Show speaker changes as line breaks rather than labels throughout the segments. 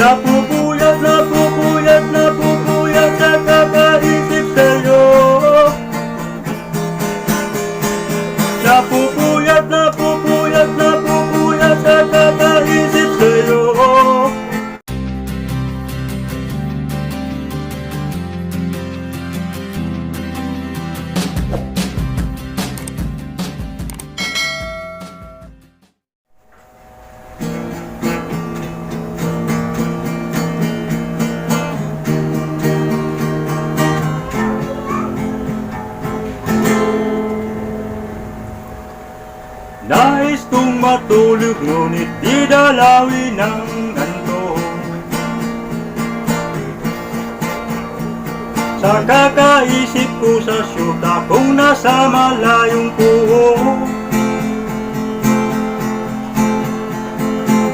Napupuyat, napupuyat, napupuyat sa kakaisip sa'yo. Napupuyat, napupuyat, napupuyat sa kakaisip sa'yo. Nais kong matulog ngunit di dalawin ng antok. Sa kakaisip ko sa syuta kung nasa malayong puho.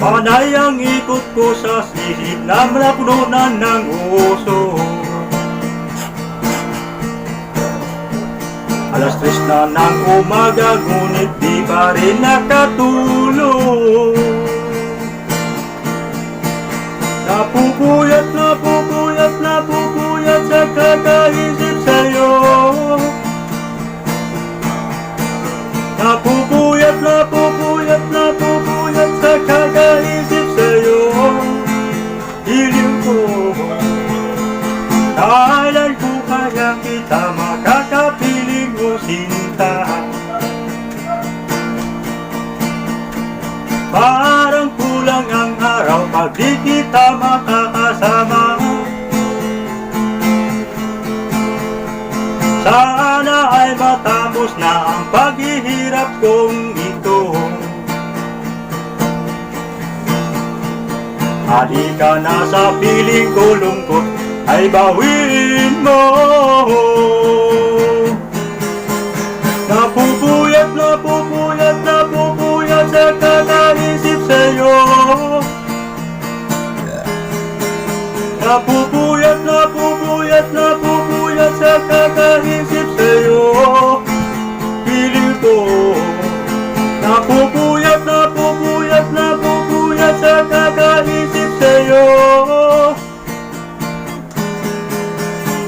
Panay ang ikot ko sa silid na napununan ng uso. Alas 3 na ng umaga, ngunit di pa rin nakatulog. Napupuyat, napupuyat, napupuyat sa kakaisip sa'yo. Napupuyat, napupuyat, napupuyat sa kakaisip sa'yo. Hiling ko, kailan ko kaya kita makakapiling o sinta? Parang kulang ang araw pag di kita makakasama. Sana ay matapos na ang paghihirap kong ito. Halika na sa piling ko, lungkot ay bawiin mo. Napupuyat, napupuyat, napupuyat sa kakaisip sa'yo. Napupuyat, napupuyat, napupuyat sa kakaisip sa'yo. Piling ko. Napupuyat, napupuyat, napupuyat sa kakaisip sa'yo.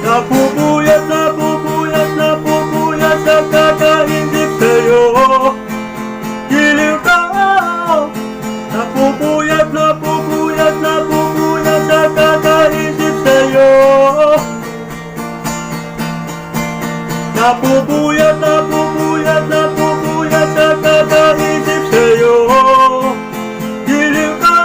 Napupuyat, napupuyat, napupuyat sa kakaisip sa'yo. Giliw ka. Napupuyat, napupuyat, napupuyat sa kakaisip sa'yo. Napupuyat, napupuyat, napupuyat sa kakaisip sa'yo. Giliw ka.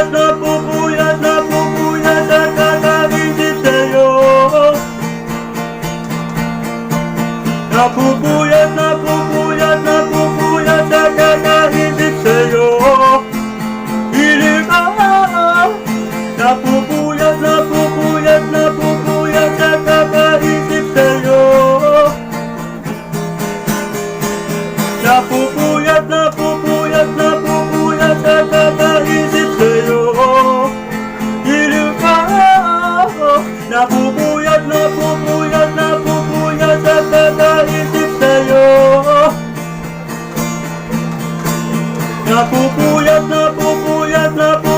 Napupuyat, napupuyat, napupuyat sa kakaisip sa'yo. Napupuyat, napupuyat, napupuyat sa kakaisip sa'yo. Hiling ka. Napupuyat, napupuyat, napupuyat sa kakaisip sa'yo. Napupuyat, napupuyat, napupuyat sa kakaisip sa'yo. Hiling ka. Napupuyat, napupuyat, napupuyat sa kakaisip sa'yo. Napupuyat, napupuyat, napupuyat